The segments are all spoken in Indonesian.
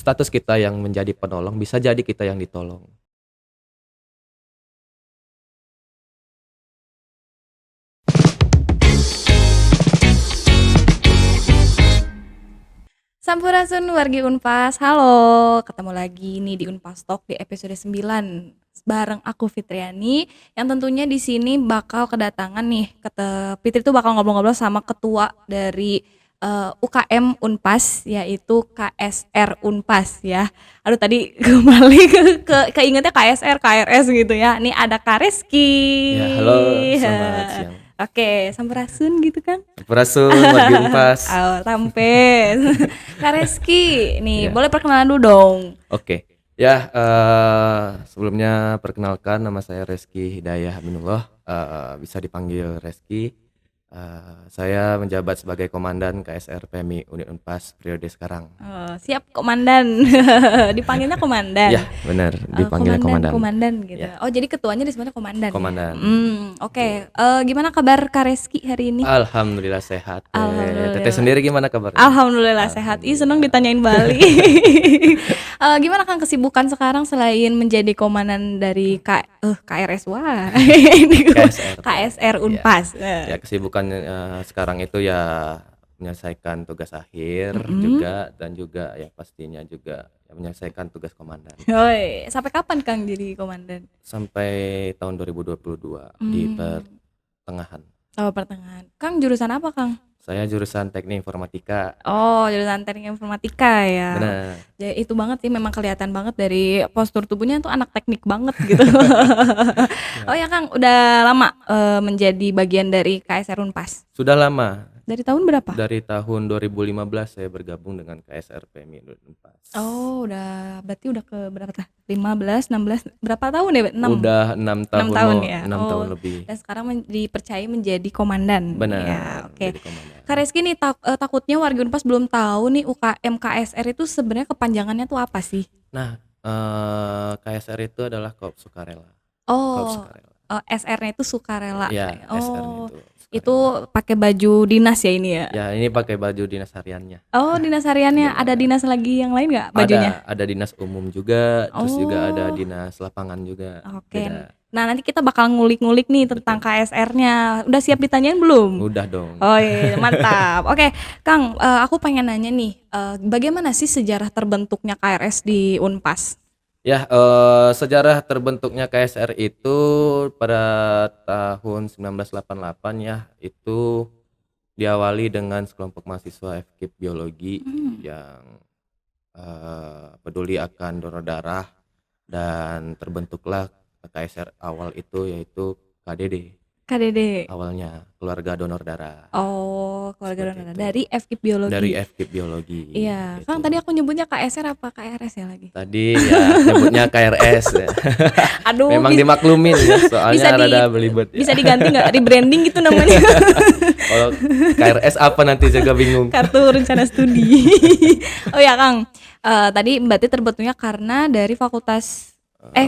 status kita yang menjadi penolong, bisa jadi kita yang ditolong. Sampurasun wargi Unpas, halo, ketemu lagi nih di Unpas Talk di episode 9 bareng aku Fitriani yang tentunya di sini bakal kedatangan nih Fitri tuh bakal ngobrol-ngobrol sama ketua dari UKM Unpas yaitu KSR Unpas ya. Aduh tadi kembali keingetnya KSR KRS gitu ya. Nih ada Kak Reski. Ya, halo, selamat siang. Oke, sampurasun gitu kan. Sampurasun wargi Unpas. Tampes. Kak Reski, nih Iya. boleh perkenalan dulu dong. Oke. Ya, sebelumnya perkenalkan nama saya Reski Hidayah Aminullah, bisa dipanggil Reski. Saya menjabat sebagai Komandan KSR PMI Unit Unpas periode sekarang. Siap komandan. Dipanggilnya komandan. Ya, benar, dipanggilnya komandan. Komandan gitu. Ya. Oh, jadi ketuanya di sebenarnya komandan. Komandan. Ya? Oke. Gimana kabar Kak Reski hari ini? Alhamdulillah sehat. Alhamdulillah. Teteh sendiri gimana kabarnya? Alhamdulillah sehat. Ih, seneng ditanyain Bali. Gimana Kang kesibukan sekarang selain menjadi komandan dari KRS wah. KSR Unpas. Ya, kesibukan sekarang itu ya menyelesaikan tugas akhir juga, dan juga ya pastinya juga ya menyelesaikan tugas komandan. Sampai kapan Kang jadi komandan? Sampai tahun 2022 di pertengahan. Oh, pertengahan. Kang jurusan apa Kang? Saya jurusan Teknik Informatika. Oh, jurusan Teknik Informatika ya. Benar. Ya, itu banget sih, memang kelihatan banget dari postur tubuhnya tuh anak teknik banget gitu. Oh ya Kang, udah lama menjadi bagian dari KSR Unpas? Sudah lama. Dari tahun berapa? Dari tahun 2015 saya bergabung dengan KSR PMI Unpas. Oh, berarti udah ke berapa tah? 15, 16, berapa tahun ya? 6. Udah 6 tahun. 6 tahun ya. 6 tahun lebih. Dan sekarang dipercaya menjadi komandan. Benar. Ya, oke. Jadi komandan. Kak Reski nih takutnya warga Unpas belum tahu nih UKM KSR itu sebenarnya kepanjangannya tuh apa sih? Nah, KSR itu adalah Korps Sukarela. Oh, Korps Sukarela. SR-nya itu sukarela. Ya, SR-nya itu. Itu pakai baju dinas ya ini ya? Ya, ini pakai baju dinas hariannya. Oh, dinas hariannya. Ada dinas lagi yang lain nggak bajunya? Ada dinas umum juga, terus juga ada dinas lapangan juga. Oke. Beda. Nah, nanti kita bakal ngulik-ngulik nih tentang KSR-nya. Udah siap ditanyain belum? Udah dong. Oh iya, mantap. Oke, Kang, aku pengen nanya nih, bagaimana sih sejarah terbentuknya KRS di Unpas? Ya, sejarah terbentuknya KSR itu pada tahun 1988 ya, itu diawali dengan sekelompok mahasiswa FKIP Biologi yang peduli akan donor darah, dan terbentuklah KSR awal itu yaitu KDD. KDD. Awalnya keluarga donor darah. Oh, keluarga donor darah Seperti itu. dari FKIP Biologi. Dari FKIP Biologi. Iya, gitu. Kang tadi aku nyebutnya KSR apa KRS ya lagi? Tadi ya nyebutnya KRS ya. Aduh, Memang dimaklumin ya, soalnya rada belibet ya. bisa diganti nggak? Rebranding gitu namanya. Kalau KRS apa nanti juga bingung. Kartu rencana studi. Oh ya Kang, tadi berarti terbentuknya karena dari fakultas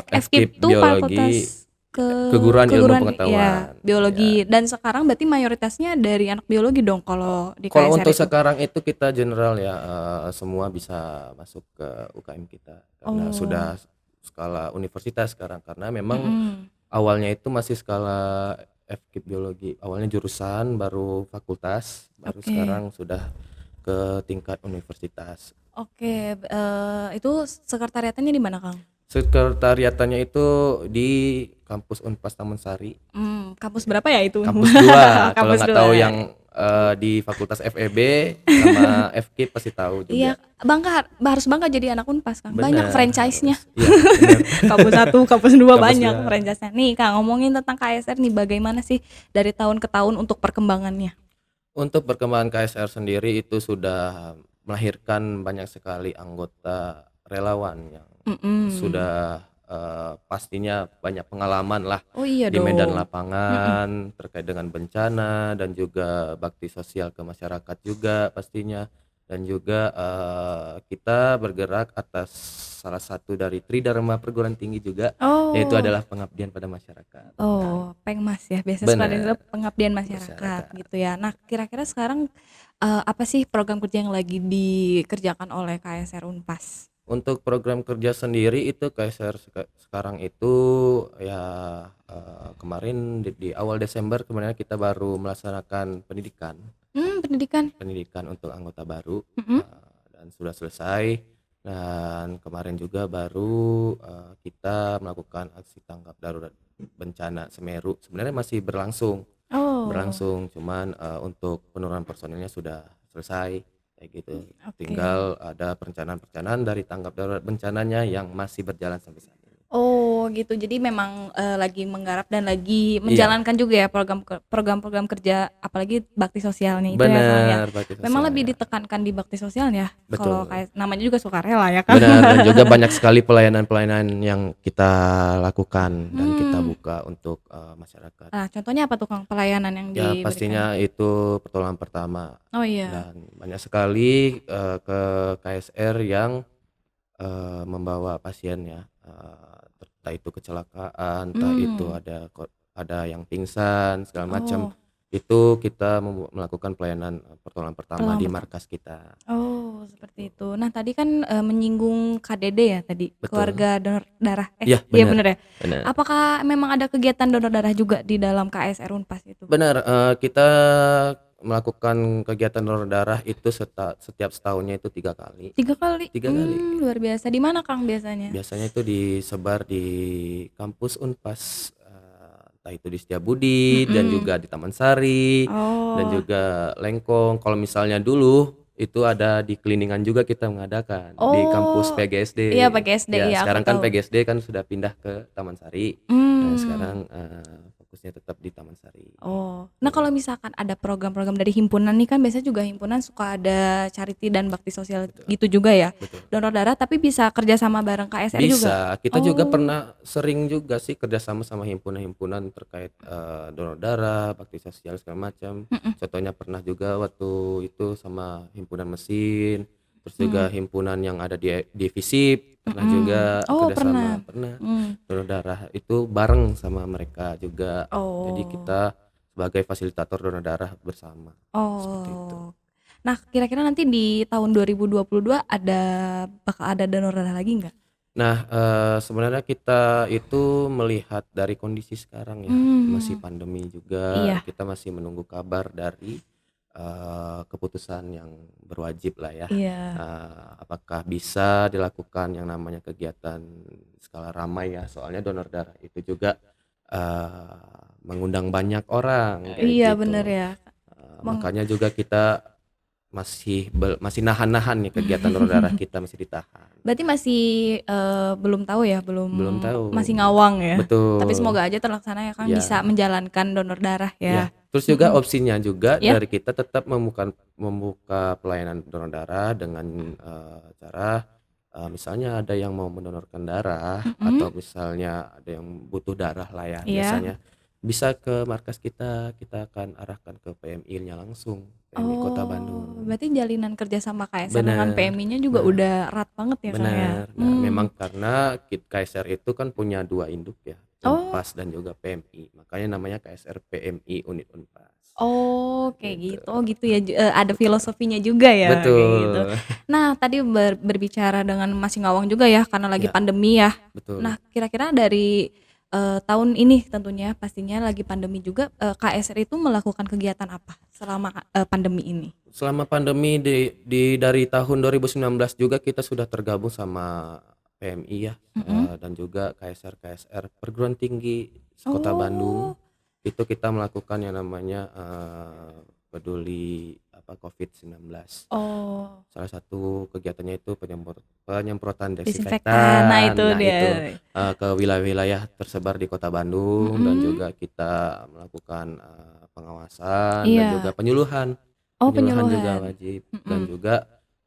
FKIP itu fakultas keguruan ilmu pengetahuan ya, biologi ya. Dan sekarang berarti mayoritasnya dari anak biologi dong kalau di KSR. Kalau untuk itu. sekarang itu kita general ya, semua bisa masuk ke UKM kita karena sudah skala universitas sekarang, karena memang awalnya itu masih skala FKIP biologi, awalnya jurusan baru fakultas, baru sekarang sudah ke tingkat universitas. Oke, itu sekretariatannya di mana Kang? Sekretariatannya itu di kampus Unpas Taman Sari. Kampus berapa ya itu? Kampus 2. Kalau nggak tahu yang di Fakultas FEB sama FKIP pasti tahu juga. Iya, harus bangga jadi anak Unpas Kang. Bener, banyak franchise-nya. Iya, kampus 1, kampus 2 banyak franchise-nya. Nih Kang, ngomongin tentang KSR nih, bagaimana sih dari tahun ke tahun untuk perkembangannya? Untuk perkembangan KSR sendiri itu sudah melahirkan banyak sekali anggota relawan yang sudah pastinya banyak pengalaman lah di medan lapangan terkait dengan bencana, dan juga bakti sosial ke masyarakat juga pastinya, dan juga kita bergerak atas salah satu dari Tridharma perguruan tinggi juga, yaitu adalah pengabdian pada masyarakat. Pengmas ya, biasa sebenarnya pengabdian masyarakat gitu ya. Nah, kira-kira sekarang apa sih program kerja yang lagi dikerjakan oleh KSR Unpas? Untuk program kerja sendiri itu KSR sekarang itu ya, kemarin di awal Desember kemarin kita baru melaksanakan Pendidikan? pendidikan untuk anggota baru, Mhm. dan sudah selesai. Dan kemarin juga baru, kita melakukan aksi tanggap darurat bencana Semeru, sebenarnya masih berlangsung Oh, berlangsung cuman, untuk penurunan personilnya sudah selesai kayak gitu. oke. Tinggal ada perencanaan-perencanaan dari tanggap darurat bencananya yang masih berjalan sampai saat ini. Oh gitu, jadi memang, lagi menggarap dan lagi Iya, menjalankan juga ya program-program kerja apalagi bakti sosialnya itu ya, Kang, ya? bener, bakti Memang lebih sosialnya, ditekankan di bakti sosial ya? Kalau betul. kayak namanya juga sukarela ya, Kang? Benar, dan juga banyak sekali pelayanan-pelayanan yang kita lakukan dan kita Mmm. buka untuk, masyarakat. Nah, contohnya apa tuh, Kang, pelayanan yang Ya diberikan? pastinya itu pertolongan pertama Oh iya. dan banyak sekali, ke KSR yang membawa pasien ya, entah itu kecelakaan, entah itu Mmm. ada yang pingsan segala macam, Oh, itu kita melakukan pelayanan, pertolongan pertama pertolongan di pertama. markas kita, Oh, gitu. seperti itu. Nah, tadi kan, menyinggung KDD ya tadi, Betul. keluarga donor darah, Iya iya bener bener ya? bener. Apakah memang ada kegiatan donor darah juga di dalam KSR Unpas itu? Bener, kita melakukan kegiatan donor darah itu setiap setahunnya itu 3 kali, 3 kali? 3 kali. Luar biasa. Di mana, Kang, biasanya? Biasanya itu disebar di kampus Unpas, entah itu di Setiabudi dan Mhm. juga di Taman Sari dan Oh. juga Lengkong. Kalau misalnya dulu itu ada di Kliningan juga kita mengadakan di kampus Oh, PGSD. iya pakai SD, Ya iya aku sekarang kan tahu. PGSD kan sudah pindah ke Taman Sari. Nah Mmm. sekarang, fokusnya tetap di Taman Sari, Oh. Nah, tuh. kalau misalkan ada program-program dari himpunan nih kan biasanya juga himpunan suka ada charity dan bakti sosial Betul gitu juga ya? betul. Donor darah tapi bisa kerja sama bareng KSR juga? Bisa, kita juga Oh. pernah sering juga sih kerjasama sama himpunan-himpunan terkait, donor darah, bakti sosial segala macam. Mhm. Contohnya pernah juga waktu itu sama himpunan mesin, terus juga Mmm. himpunan yang ada di FISIP, pernah Mhm. juga Oh, pernah? kerjasama, pernah. Mmm. Donor darah itu bareng sama mereka juga. Jadi Oh. kita sebagai fasilitator donor darah bersama, seperti itu. Oh. Nah, kira-kira nanti di tahun 2022 bakal ada donor darah lagi nggak? Nah, sebenarnya kita itu melihat dari kondisi sekarang ya, masih Mmm. pandemi juga, Iya kita masih menunggu kabar dari, keputusan yang berwajib lah ya. iya Apakah bisa dilakukan yang namanya kegiatan skala ramai ya, soalnya donor darah itu juga, mengundang banyak orang kayak iya bener gitu. ya, meng Makanya juga kita masih nahan-nahan nih kegiatan donor darah kita masih ditahan. berarti masih, belum tahu ya, Belum masih tahu, ngawang ya? Tapi betul, semoga aja terlaksana ya, Kang, bisa iya menjalankan donor darah iya. ya? Terus juga Mhm. opsinya juga Iya? dari kita tetap membuka pelayanan donor darah dengan, cara, misalnya ada yang mau mendonorkan darah Mhm. atau misalnya ada yang butuh darah lah ya Iya. biasanya, bisa ke markas kita akan arahkan ke PMI-nya langsung, PMI Kota Oh, Bandung. berarti jalinan kerja sama KSR dengan Bener, PMI-nya juga nah udah erat banget ya, Kang, ya? bener. Nah memang Mmm. karena KSR itu kan punya 2 induk ya, Oh. Unpas dan juga PMI, makanya namanya KSR PMI Unit Unpas, Oh, kayak gitu. gitu. Oh gitu ya, ada filosofinya juga ya, kayak gitu. Betul, Nah, tadi berbicara dengan masih ngawang juga ya, karena lagi ya pandemi ya. betul. Nah, kira-kira dari, tahun ini tentunya pastinya lagi pandemi juga, KSR itu melakukan kegiatan apa selama, pandemi ini? Selama pandemi dari tahun 2019 juga kita sudah tergabung sama PMI ya, Mhm. dan juga KSR perguruan tinggi Kota Bandung. Oh. Itu kita melakukan yang namanya, peduli COVID-19. Oh, Salah satu kegiatannya itu penyemprotan disinfektan. Nah desinfektan. itu Nah dia. itu, ke wilayah-wilayah tersebar di Kota Bandung dan Mhm. juga kita melakukan, pengawasan dan juga Iya. penyuluhan. Oh, Penyuluhan juga penyuluhan. wajib dan Mhm. juga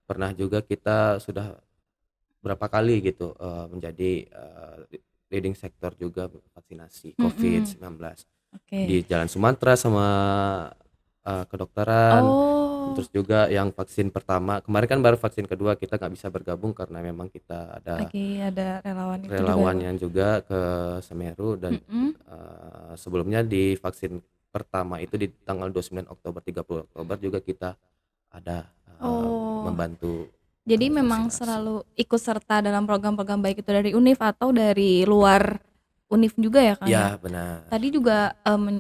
pernah juga kita sudah berapa kali gitu, menjadi, leading sektor juga vaksinasi Mhm. COVID-19 Oke. di Jalan Sumatera sama, kedokteran. Oh, Terus juga yang vaksin pertama, kemarin kan baru vaksin kedua kita nggak bisa bergabung karena memang kita ada lagi ada relawan itu juga ya, relawan Bang? yang juga ke Semeru dan, Mhm. sebelumnya di vaksin pertama itu di tanggal 29 Oktober, 30 Oktober juga kita ada, Oh, membantu. Jadi memang vaksinasi. selalu ikut serta dalam program-program baik itu dari UNIF atau dari luar UNIF juga ya, Kang, ya? Ya benar. Tadi juga,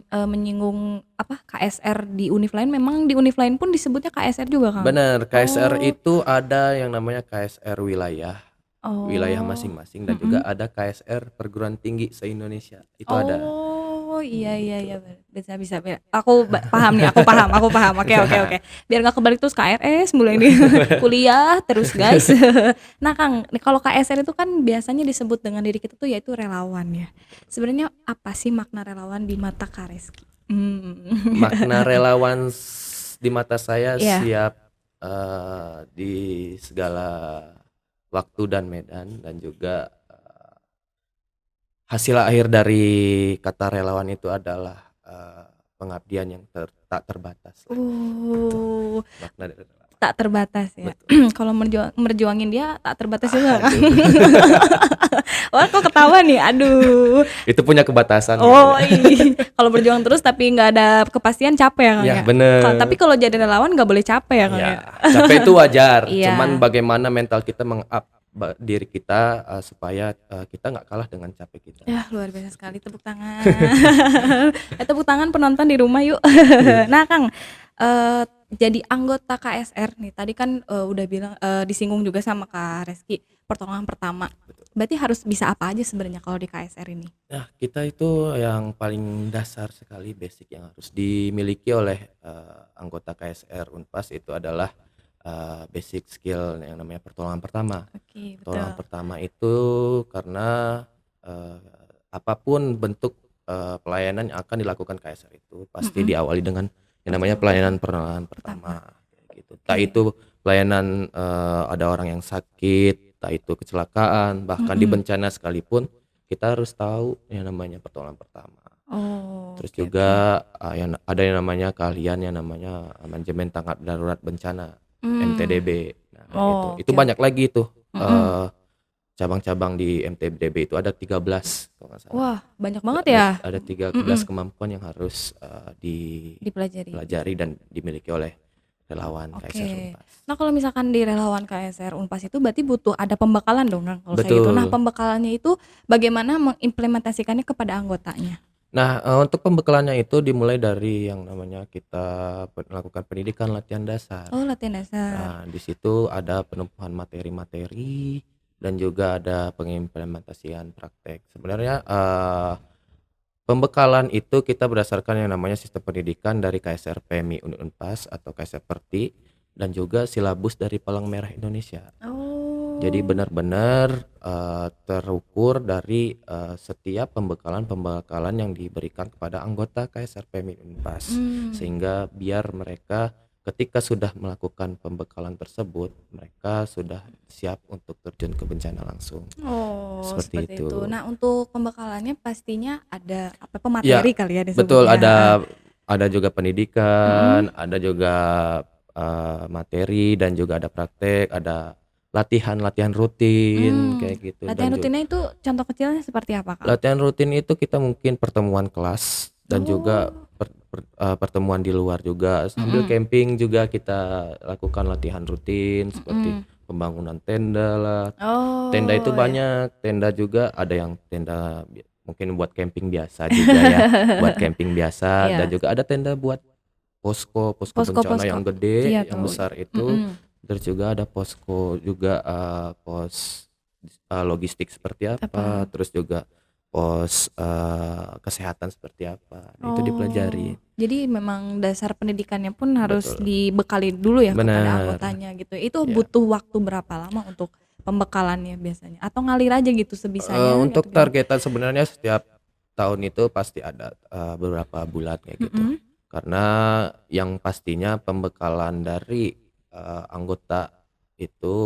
menyinggung apa, KSR di UNIF lain, memang di UNIF lain pun disebutnya KSR juga, Kang? Benar, KSR Oh itu ada yang namanya KSR wilayah oh, masing-masing, dan juga mhm. ada KSR perguruan tinggi se-Indonesia, itu ada, Oh, iya iya iya, gitu. bisa bisa aku paham nih, aku paham. Oke oke oke. Nah, Biar nggak kebalik terus KRS mulai nih, kuliah terus, guys. Nah, Kang, nih kalau KSR itu kan biasanya disebut dengan diri kita tuh yaitu relawan ya. Sebenarnya apa sih makna relawan di mata Kak Reski? makna relawan di mata saya Iya. siap di segala waktu dan medan, dan juga hasil akhir dari kata relawan itu adalah pengabdian yang tak terbatas lah, itu Uh, makna dari relawan. tak terbatas ya. Betul. Kalau merjuangin dia tak terbatas juga, Kang? Aduh. Wah, kok ketawa nih? Aduh. Itu punya kebatasan gitu Oh, ya. kalau berjuang terus tapi nggak ada kepastian capek ya, Kang, Ya ya? Tapi bener. kalau jadi relawan nggak boleh capek ya, Kang, Ya ya? capek itu wajar, cuman Iya. bagaimana mental kita meng-up diri kita, supaya kita nggak kalah dengan capek kita, Ya, luar biasa sekali, gitu. tepuk tangan. Tepuk tangan penonton di rumah yuk. Iya. Nah, Kang, eee, jadi anggota KSR nih, tadi kan, udah bilang, disinggung juga sama Kak Reski, pertolongan pertama. Betul. Berarti harus bisa apa aja sebenarnya kalau di KSR ini? Nah, kita itu yang paling dasar sekali, basic yang harus dimiliki oleh anggota KSR Unpas itu adalah basic skill yang namanya pertolongan pertama. Oke, Pertolongan betul. pertama itu karena eh, apapun bentuk pelayanan yang akan dilakukan KSR itu pasti Mhm, diawali dengan yang namanya pertolongan pelayanan pertolongan pertama. pertama, kayak gitu. Tak Oke. itu pelayanan ada orang yang sakit, tak itu kecelakaan, bahkan di Mhm. bencana sekalipun kita harus tahu yang namanya pertolongan pertama. Oh, Terus oke oke. juga yang ada yang namanya keahlian yang namanya manajemen tanggap darurat bencana, Mmm. MTDB. Nah, kayak gitu. Oh, Itu oke banyak oke. lagi tuh Mhm. eh, cabang-cabang di MTDB itu ada 13 kalau nggak salah. Wah, banyak banget Ada ya? ada 13 Mhm, kemampuan yang harus dipelajari. dipelajari dan dimiliki oleh relawan KSR Oke. Unpas. Nah, kalau misalkan di relawan KSR Unpas itu berarti butuh ada pembekalan dong, Kang, kalau kayak gitu. Nah, Betul. pembekalannya itu bagaimana mengimplementasikannya kepada anggotanya? Nah, untuk pembekalannya itu dimulai dari yang namanya kita melakukan pendidikan latihan dasar. Oh, latihan dasar. Nah, di situ ada penumpuan materi-materi dan juga ada pengimplementasian praktek. Sebenarnya pembekalan itu kita berdasarkan yang namanya sistem pendidikan dari KSR PMI Unpas atau KSR Perti, dan juga silabus dari Palang Merah Indonesia. Jadi Oh. benar-benar terukur dari setiap pembekalan-pembekalan yang diberikan kepada anggota KSR PMI Unpas, Mmm. sehingga biar mereka ketika sudah melakukan pembekalan tersebut, mereka sudah siap untuk terjun ke bencana langsung, Oh, seperti seperti itu. itu. Nah, untuk pembekalannya pastinya ada apa, Ya, pemateri kali ya betul, disebutnya? Heeh. ada juga pendidikan, Mhm. ada juga materi, dan juga ada praktek, ada latihan-latihan rutin kayak gitu, dan Latihan rutinnya itu contoh kecilnya seperti apa, Kang? latihan rutin itu kita mungkin pertemuan kelas, dan juga Oh. pertemuan di luar juga, sambil Mhm. camping juga kita lakukan latihan rutin seperti Mhm. pembangunan tenda lah. Tenda itu Oh, ya. banyak, tenda juga ada yang tenda mungkin buat camping biasa juga ya, buat camping biasa, dan Iya, juga ada tenda buat posko bencana posko-posko. yang Iya gede, yang tuh. besar itu. Mhm. Terus juga ada posko juga, pos logistik seperti apa, Apa? terus juga pos kesehatan seperti apa, itu Oh, dipelajari. jadi memang dasar pendidikannya pun harus Betul, dibekali dulu ya kepada benar, anggotanya gitu. Itu ya. butuh waktu berapa lama untuk pembekalannya biasanya? Atau ngalir aja gitu sebisanya atau Untuk gimana? targetan sebenarnya setiap tahun itu pasti ada beberapa bulan kayak gitu. Mhm. Karena yang pastinya pembekalan dari anggota itu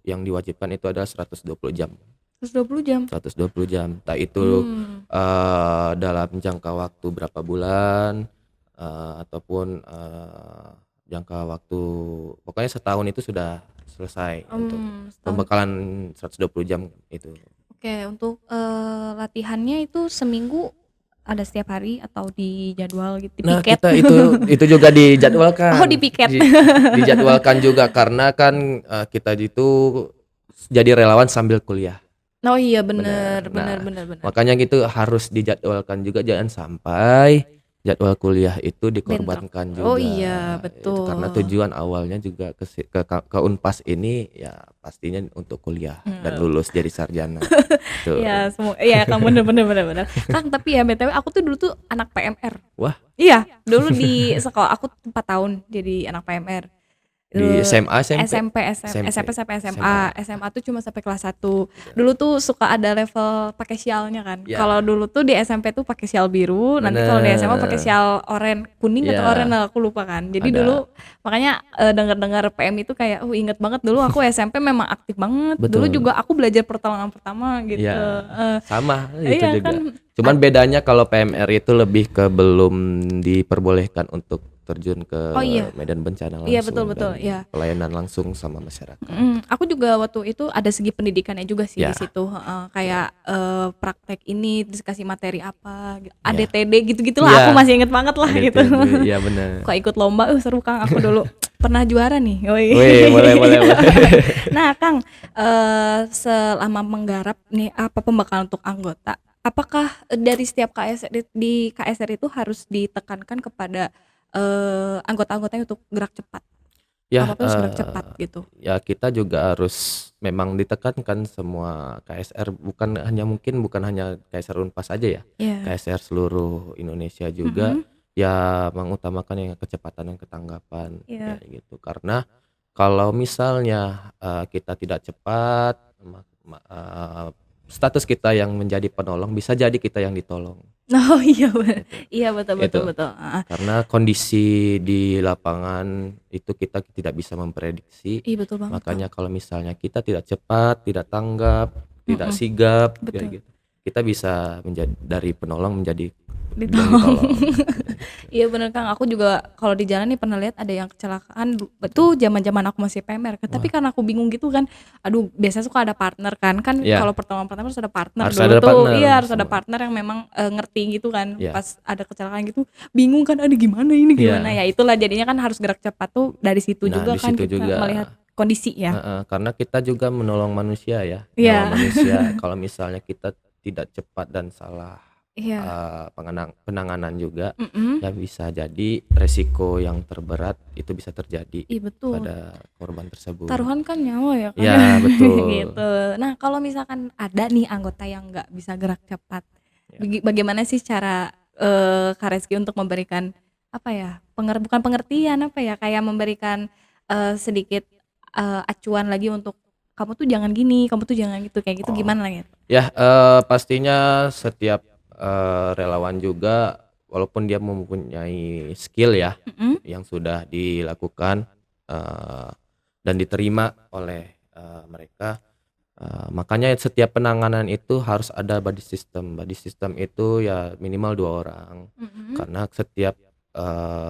yang diwajibkan itu adalah 120 jam. 120 jam? 120 jam. Tak itu Mmm. dalam jangka waktu berapa bulan, ataupun jangka waktu pokoknya setahun itu sudah selesai untuk Setahun. pembekalan 120 jam itu. Oke, untuk, latihannya itu seminggu ada setiap hari atau di jadwal gitu, Nah, dipiket? kita itu juga dijadwalkan. Oh, dipiket. Dijadwalkan juga karena kan, kita itu jadi relawan sambil kuliah. Oh iya, Bener. bener bener Nah, bener bener. makanya gitu harus dijadwalkan juga, jangan sampai jadwal kuliah itu Bentrok. dikorbankan Oh juga. iya, Itu karena betul. tujuan awalnya juga ke Unpas ini ya pastinya untuk kuliah dan Heeh. lulus jadi sarjana, Iya, gitu. iya Kang, bener bener bener bener. Kang, tapi ya BTW aku tuh dulu tuh anak PMR. Wah, Iya, dulu di sekolah aku 4 tahun jadi anak PMR. di SMA, SMP? SMP, SMP, SMP sampai SMA. SMA. SMA tuh cuma sampai kelas 1. Dulu tuh suka ada level pakai sialnya kan. Kalau Ya, dulu tuh di SMP tuh pakai sial biru, nanti kalau di SMA pakai bener. sial oranye, kuning atau oranye Ya, aku lupa kan. Jadi ada. dulu makanya dengar-dengar PM itu kayak inget banget dulu aku SMP memang aktif banget. Dulu Betul. juga aku belajar pertolongan pertama gitu. Iya, sama itu Iya juga. kan. Cuman bedanya kalau PMR itu lebih ke belum diperbolehkan untuk terjun ke Oh iya, medan bencana iya betul langsung betul, dan iya. pelayanan langsung sama masyarakat. Aku juga waktu itu ada segi pendidikannya juga sih di Ya, situ, heeh, betul. kayak, praktek ini, terus kasih materi apa, Ya. ADTD gitu-gitulah, aku Iya, masih inget banget lah gitu. ADTD, iya bener. Kok ikut lomba, seru Kang, aku dulu pernah juara nih, woi. Wih, boleh boleh boleh. Nah Kang, selama menggarap nih, apa pembekalan untuk anggota, apakah dari setiap KSR di KSR itu harus ditekankan kepada, anggota-anggotanya untuk gerak cepat? Ya, Apa-apa harus gerak cepat gitu? ya kita juga harus memang ditekankan semua KSR bukan hanya KSR Unpas aja ya, Iya, KSR seluruh Indonesia juga mhm, ya mengutamakan yang kecepatan dan ketanggapan iya. kayak gitu. Karena kalau misalnya, kita tidak cepat status kita yang menjadi penolong bisa jadi kita yang ditolong, Oh iya gitu. iya betul betul Itu. betul, heeh. Karena kondisi di lapangan itu kita tidak bisa memprediksi, Iya betul banget, Kang. makanya kalau misalnya kita tidak cepat, tidak tanggap, tidak Mhm, sigap, betul. kayak gitu, kita bisa dari penolong menjadi yang Ditolong. ditolong, gitu. Iya bener, Kang, aku juga kalau di jalan nih pernah lihat ada yang kecelakaan itu zaman-zaman aku masih PMR kan, tapi Wah, karena aku bingung gitu kan, aduh biasanya suka ada partner kan kalau ya pertolongan pertama harus ada partner harus dulu ada tuh partner iya harus ada semua. partner yang memang, ngerti gitu kan Ya, pas ada kecelakaan gitu, bingung kan, "Aduh gimana ini gimana?" ya. Ya itulah jadinya kan harus gerak cepat tuh dari situ Nah juga di kan situ kita juga, melihat kondisi ya. heeh, karena kita juga menolong manusia ya, nyawa Iya. manusia. Kalau misalnya kita tidak cepat dan salah, Iya, penanganan juga, mhm. ya bisa jadi resiko yang terberat itu bisa terjadi Iya betul. pada korban tersebut. Taruhan kan nyawa ya, Kang, ya, Ya betul. gitu. Nah, kalau misalkan ada nih anggota yang nggak bisa gerak cepat, Ya, bagaimana sih cara, Kak Reski untuk memberikan, apa ya, bukan pengertian, apa ya, kayak memberikan, sedikit, acuan lagi untuk, "Kamu tuh jangan gini, kamu tuh jangan gitu," kayak gitu oh, gimana gitu? ya, pastinya setiap, relawan juga walaupun dia mempunyai skill ya, Mhm, yang sudah dilakukan, eee, dan diterima oleh, mereka, makanya setiap penanganan itu harus ada body system. Body system itu ya minimal 2 orang, mhm. karena setiap,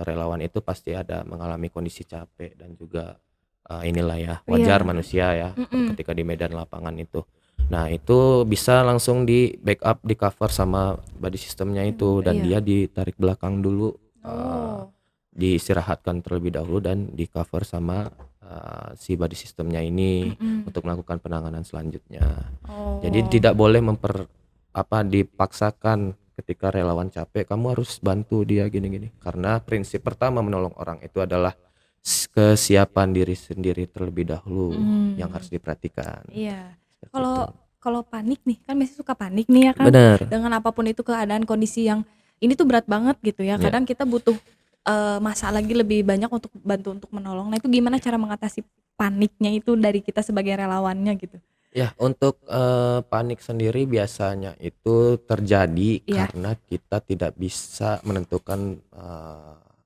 relawan itu pasti ada mengalami kondisi capek dan juga, inilah ya wajar Iya, manusia ya mhm. ketika di medan lapangan itu. Nah itu bisa langsung di-backup, di-cover sama body systemnya itu dan Iya. dia ditarik belakang dulu, eee, Oh, diistirahatkan terlebih dahulu dan di-cover sama, si body systemnya ini mhm. untuk melakukan penanganan selanjutnya. Jadi Oh, tidak boleh dipaksakan ketika relawan capek, "Kamu harus bantu dia gini-gini." Karena prinsip pertama menolong orang itu adalah kesiapan diri sendiri terlebih dahulu yang harus mmm. diperhatikan, Iya. seperti itu. Kalau kalau panik nih, kan biasanya suka panik nih ya, Kang, Bener, dengan apapun itu keadaan kondisi yang ini tuh berat banget gitu ya, ya. kadang kita butuh, masa lagi lebih banyak untuk bantu untuk menolong. Nah, itu gimana cara mengatasi paniknya itu dari kita sebagai relawannya gitu? Ya, untuk, panik sendiri biasanya itu terjadi Iya. karena kita tidak bisa menentukan,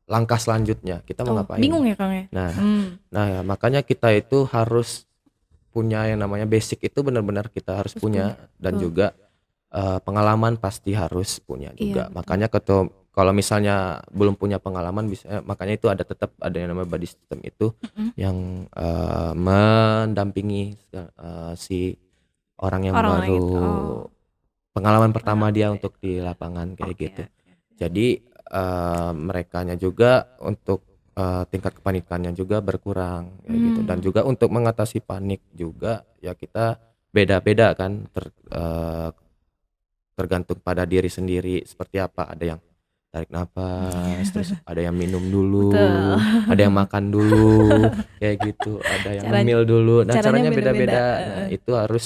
langkah selanjutnya, kita mau Oh, ngapain. bingung ya, Kang, ya? Nah Mmm, nah makanya kita itu harus punya yang namanya basic itu benar-benar kita harus harus punya, punya dan betul. juga, pengalaman pasti harus punya Iya, juga. betul. Makanya kalau misalnya belum punya pengalaman makanya itu tetap ada yang namanya body system itu Mhm. yang, mendampingi, si orang yang Orang lain gitu, oh. baru pengalaman pertama dia Oke. untuk di lapangan kayak Oke gitu. oke. Jadi, merekanya juga untuk, tingkat kepanikannya juga berkurang kayak gitu, dan Mmm, juga untuk mengatasi panik juga ya kita beda-beda kan tergantung pada diri sendiri seperti apa, ada yang tarik napas, terus ada yang minum betul. dulu, ada yang makan dulu, kayak gitu, ada yang Cara ngemil dulu. Nah, caranya caranya beda-beda, beda-beda. Nah, heeh. itu harus,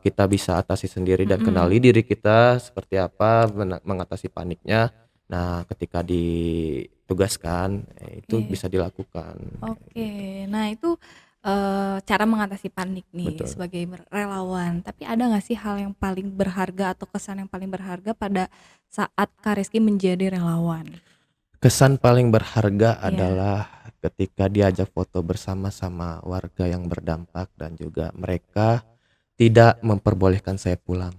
kita bisa atasi sendiri dan Mhm. kenali diri kita seperti apa mengatasi paniknya. Nah, ketika ditugaskan, itu Oke bisa dilakukan, kayak oke. gitu. Nah itu, cara mengatasi panik nih Betul. sebagai relawan, tapi ada nggak sih hal yang paling berharga atau kesan yang paling berharga pada saat Kak Rizky menjadi relawan? Kesan paling berharga Iya. adalah ketika diajak foto bersama sama warga yang berdampak dan juga mereka tidak memperbolehkan saya pulang.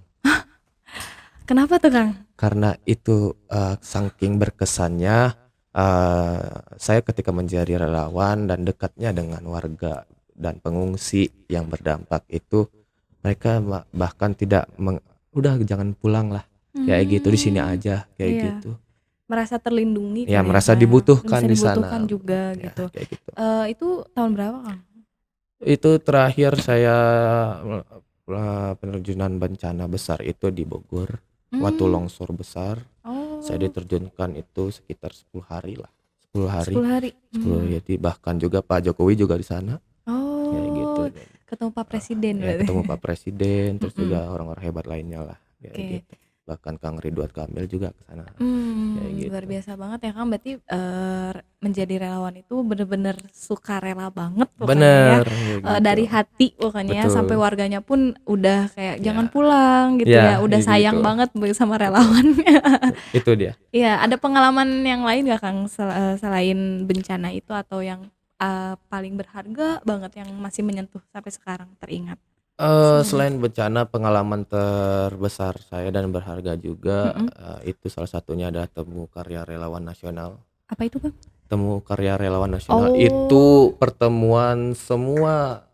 Kenapa tuh, Kang? Karena itu, saking berkesannya, saya ketika menjadi relawan dan dekatnya dengan warga dan pengungsi yang berdampak itu, mereka bahkan tidak "Udah jangan pulang lah," kayak gitu, "di sini Mmm, aja," kayak iya. gitu. Merasa terlindungi Ya kali ya, merasa Kak, dibutuhkan bisa di sana, dibutuhkan juga ya gitu. kayak gitu. Itu tahun berapa, Kang? Itu terakhir saya, penerjunan bencana besar itu di Bogor, waktu Mmm, longsor besar, saya oh, diterjunkan itu sekitar 10 hari lah, 10 hari, 10 hari? 10 jadi bahkan juga Pak Jokowi juga di sana, kayak gitu. Oh, Dan, ketemu Pak Presiden ya berarti? ketemu Pak Presiden, terus Mhm, juga orang-orang hebat lainnya lah, kayak oke. gitu. Bahkan Kang Ridwan Kamil juga ke sana, kayak Luar gitu. biasa banget ya, Kang, berarti, menjadi relawan itu bener-bener sukarela banget pokoknya ya, Bener, kayak gitu. dari hati pokoknya ya, sampai Betul, warganya pun udah kayak, "Jangan ya pulang," gitu ya, ya udah kayak gitu, sayang banget sama betul. relawannya. Itu dia. Iya, ada pengalaman yang lain nggak, Kang, selain bencana itu atau yang, paling berharga banget yang masih menyentuh sampai sekarang teringat? Sebenarnya. Selain bencana, pengalaman terbesar saya dan berharga juga, Mhm, itu salah satunya adalah temu karya relawan nasional. apa itu, Kang? Temu karya relawan nasional Oh, itu pertemuan semua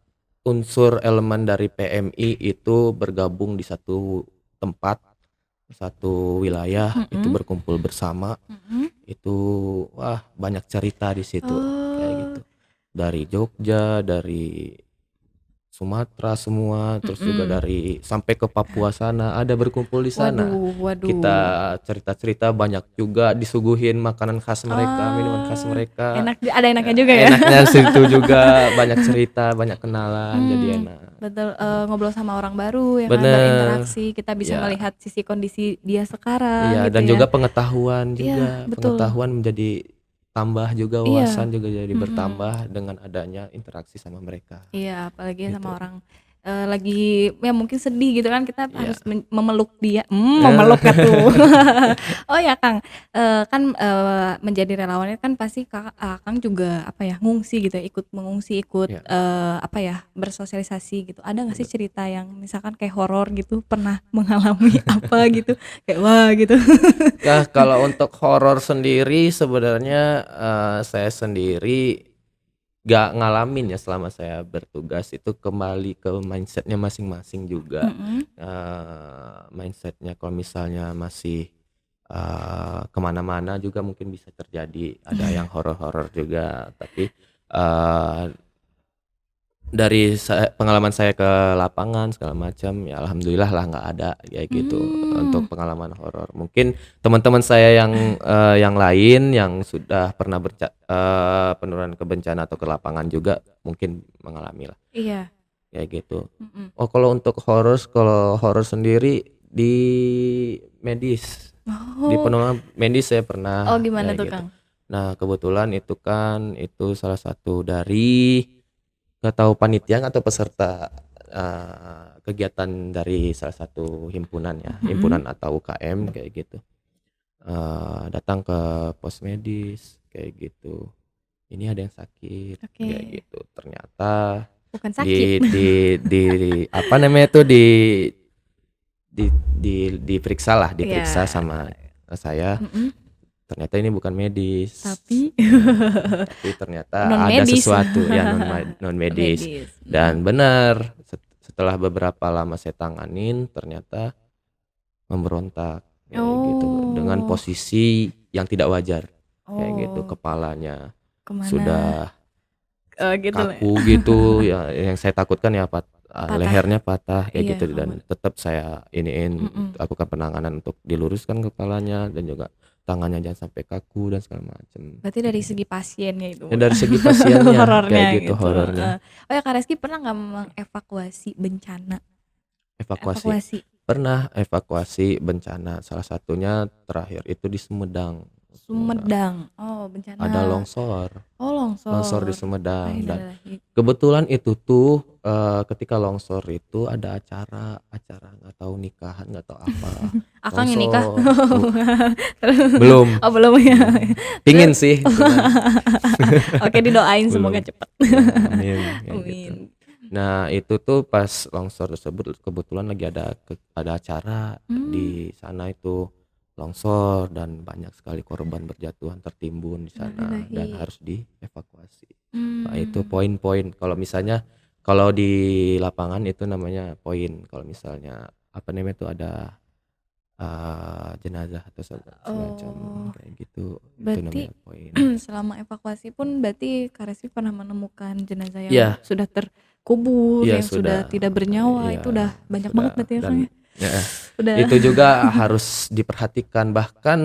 unsur elemen dari PMI itu bergabung di satu tempat, satu wilayah, itu mhm berkumpul bersama, mhm. itu wah banyak cerita di situ, kayak Oh, gitu. Dari Jogja, dari Sumatera semua, terus juga mhm. dari sampai ke Papua sana, ada berkumpul di sana. Waduh Kita waduh. cerita-cerita, banyak juga disuguhin makanan khas mereka, minuman khas Ah, mereka, ada enaknya juga ya? enaknya situ juga, banyak cerita, banyak kenalan, jadi enak, Betul, gitu. ngobrol sama orang baru ya kan, Bener, berinteraksi, kita bisa iya melihat sisi kondisi dia sekarang iya, gitu dan ya. juga pengetahuan Iya, juga, betul. pengetahuan menjadi tambah juga, Iya, wawasan juga jadi mhm. bertambah dengan adanya interaksi sama mereka, Iya, apalagi sama gitu. orang, lagi ya mungkin sedih gitu kan, kita Iya, harus memeluk dia, memeluk eh, atuh. Oh ya Kang, kan, menjadi relawan itu kan pasti Kakak juga apa ya, ngungsi gitu ya, ikut mengungsi, ikut, iya, apa ya, bersosialisasi gitu. Ada nggak sih bener. cerita yang misalkan kayak horor gitu, pernah mengalami apa gitu, kayak wah gitu? Nah, kalau untuk horor sendiri sebenarnya, saya sendiri gak ngalamin ya selama saya bertugas, itu kembali ke mindset-nya masing-masing juga, Mhm. mindset-nya kalau misalnya masih, ke mana-mana juga mungkin bisa terjadi, ada yang horor-horor juga, tapi, eee dari pengalaman saya ke lapangan segala macam, ya alhamdulillah lah nggak ada kayak gitu Mmm, untuk pengalaman horor. Mungkin teman-teman saya yang lain yang sudah pernah penurunan ke bencana atau ke lapangan juga mungkin mengalami lah iya, kayak gitu. mhm. Oh, kalau horor sendiri di medis, di Oh penolongan medis saya oh pernah gimana kayak tuh gitu. Kang? Nah, kebetulan itu kan itu salah satu dari nggak tahu panitia atau peserta, kegiatan dari salah satu himpunan ya, Mhm, himpunan atau UKM kayak gitu, datang ke pos medis kayak gitu, "Ini ada yang sakit," kayak oke. gitu. Ternyata Bukan sakit. di apa namanya tuh, diperiksalah, diperiksa Iya, sama, saya, mhm, ternyata ini bukan medis, tapi tapi ternyata non ada medis. sesuatu ya non medis, Medis, mhm. dan benar setelah beberapa lama saya tanganin ternyata, memberontak kayak gitu dengan Oh. posisi yang tidak wajar kayak gitu, Oh, kepalanya kemana? sudah Gitu lah ya. kaku gitu ya, yang saya takutkan ya Patah. lehernya patah kayak Iya, gitu, dan tetap saya iniin mhm. lakukan penanganan untuk diluruskan kepalanya dan juga tangannya jangan sampai kaku dan segala macam Berarti dari kayak gitu. segi pasiennya itu Ya Kak, dari segi pasiennya kayak horornya gitu gitu, heeh. horornya. Oh ya Kak Reski pernah nggak mengevakuasi bencana? Evakuasi, Evakuasi pernah evakuasi bencana, salah satunya terakhir itu di Sumedang. Sumedang Sumedang, oh ada bencana longsor longsor di longsor, Sumedang, dan innalillahi. kebetulan itu tuh ketika longsor itu ada acara nggak tahu nikahan nggak tahu apa, Akang yang nikah? longsor belum Oh belum ya? belum, pingin Terus sih cuman oke didoain semoga belum. cepet. Ya amin kayak gitu. Amin. Nah itu tuh pas longsor tersebut kebetulan lagi ada acara Mmm, di sana, itu longsor dan banyak sekali korban berjatuhan tertimbun di sana dan innalillahi. harus dievakuasi. Nah itu Mmm, poin-poin kalau misalnya kalau di lapangan itu namanya poin, kalau misalnya apa namanya itu ada jenazah atau semacam oh kayak gitu, itu berarti namanya poin. selama evakuasi pun berarti Kak Reski pernah menemukan jenazah yang Iya, sudah terkubur, iya yang sudah sudah, tidak bernyawa, iya itu udah banyak banget sudah, berarti ya, Kang, dan ya? heeh, Udah itu juga harus diperhatikan, bahkan